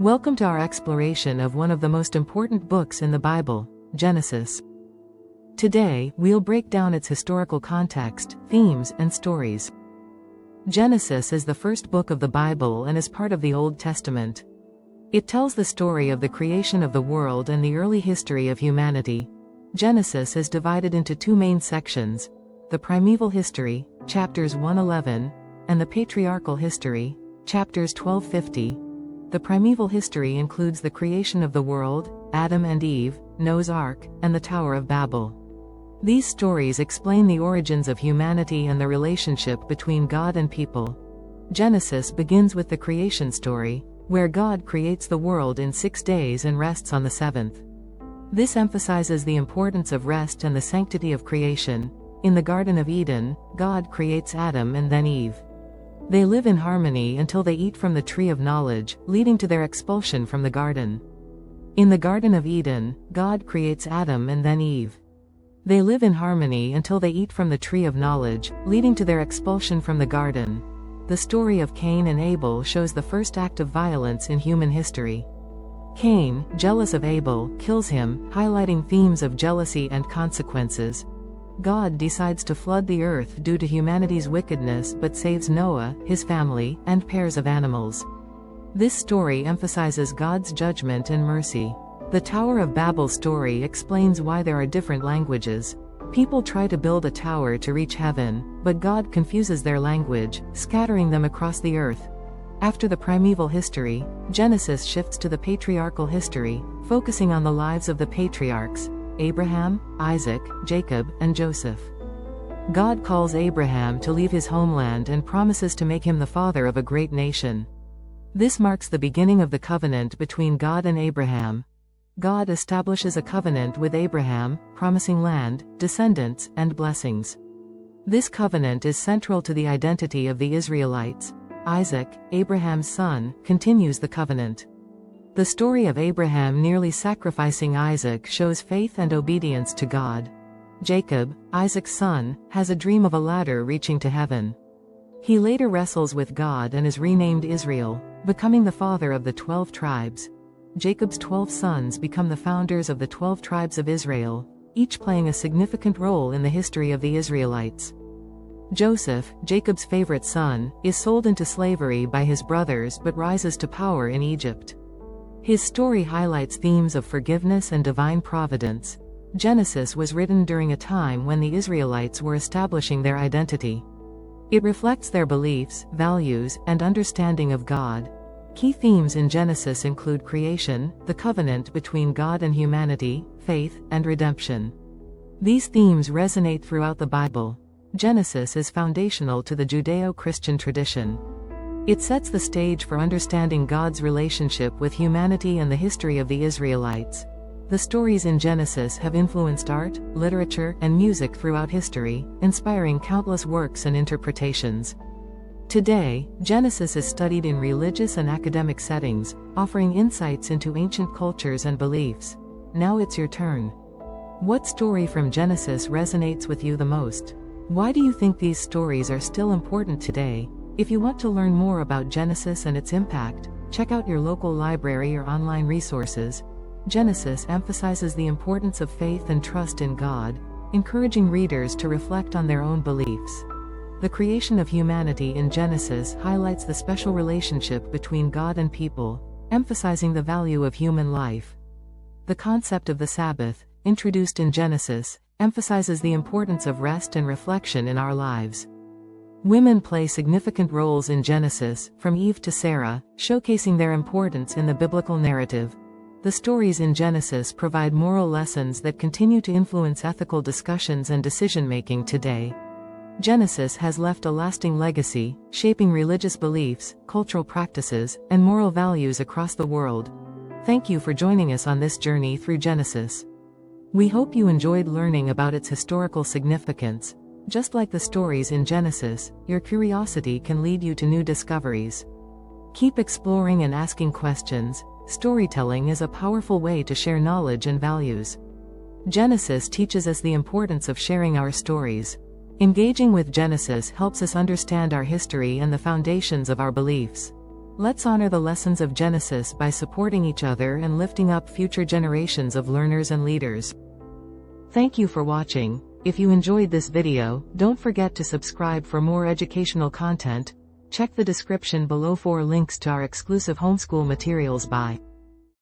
Welcome to our exploration of one of the most important books in the Bible, Genesis. Today, we'll break down its historical context, themes, and stories. Genesis is the first book of the Bible and is part of the Old Testament. It tells the story of the creation of the world and the early history of humanity. Genesis is divided into two main sections: the primeval history, chapters 1:11, and the patriarchal history, chapters 12:50. The primeval history includes the creation of the world, Adam and Eve, Noah's Ark, and the Tower of Babel. These stories explain the origins of humanity and the relationship between God and people. Genesis begins with the creation story, where God creates the world in 6 days and rests on the seventh. This emphasizes the importance of rest and the sanctity of creation. In the Garden of Eden, God creates Adam and then Eve. They live in harmony until they eat from the tree of knowledge, leading to their expulsion from the garden. In the Garden of Eden, God creates Adam and then Eve. They live in harmony until they eat from the tree of knowledge, leading to their expulsion from the garden. The story of Cain and Abel shows the first act of violence in human history. Cain, jealous of Abel, kills him, highlighting themes of jealousy and consequences. God decides to flood the earth due to humanity's wickedness but saves Noah, his family, and pairs of animals. This story emphasizes God's judgment and mercy. The Tower of Babel story explains why there are different languages. People try to build a tower to reach heaven, but God confuses their language, scattering them across the earth. After the primeval history, Genesis shifts to the patriarchal history, focusing on the lives of the patriarchs: Abraham, Isaac, Jacob, and Joseph. God calls Abraham to leave his homeland and promises to make him the father of a great nation. This marks the beginning of the covenant between God and Abraham. God establishes a covenant with Abraham, promising land, descendants, and blessings. This covenant is central to the identity of the Israelites. Isaac, Abraham's son, continues the covenant. The story of Abraham nearly sacrificing Isaac shows faith and obedience to God. Jacob, Isaac's son, has a dream of a ladder reaching to heaven. He later wrestles with God and is renamed Israel, becoming the father of the 12 tribes. Jacob's 12 sons become the founders of the 12 tribes of Israel, each playing a significant role in the history of the Israelites. Joseph, Jacob's favorite son, is sold into slavery by his brothers but rises to power in Egypt. His story highlights themes of forgiveness and divine providence. Genesis was written during a time when the Israelites were establishing their identity. It reflects their beliefs, values, and understanding of God. Key themes in Genesis include creation, the covenant between God and humanity, faith, and redemption. These themes resonate throughout the Bible. Genesis is foundational to the Judeo-Christian tradition. It sets the stage for understanding God's relationship with humanity and the history of the Israelites. The stories in Genesis have influenced art, literature, and music throughout history, inspiring countless works and interpretations. Today, Genesis is studied in religious and academic settings, offering insights into ancient cultures and beliefs. Now it's your turn. What story from Genesis resonates with you the most? Why do you think these stories are still important today? If you want to learn more about Genesis and its impact, check out your local library or online resources. Genesis emphasizes the importance of faith and trust in God, encouraging readers to reflect on their own beliefs. The creation of humanity in Genesis highlights the special relationship between God and people, emphasizing the value of human life. The concept of the Sabbath, introduced in Genesis, emphasizes the importance of rest and reflection in our lives. Women play significant roles in Genesis, from Eve to Sarah, showcasing their importance in the biblical narrative. The stories in Genesis provide moral lessons that continue to influence ethical discussions and decision-making today. Genesis has left a lasting legacy, shaping religious beliefs, cultural practices, and moral values across the world. Thank you for joining us on this journey through Genesis. We hope you enjoyed learning about its historical significance. Just like the stories in Genesis, your curiosity can lead you to new discoveries. Keep exploring and asking questions. Storytelling is a powerful way to share knowledge and values. Genesis teaches us the importance of sharing our stories. Engaging with Genesis helps us understand our history and the foundations of our beliefs. Let's honor the lessons of Genesis by supporting each other and lifting up future generations of learners and leaders. Thank you for watching. If you enjoyed this video, don't forget to subscribe for more educational content. Check the description below for links to our exclusive homeschool materials. Bye.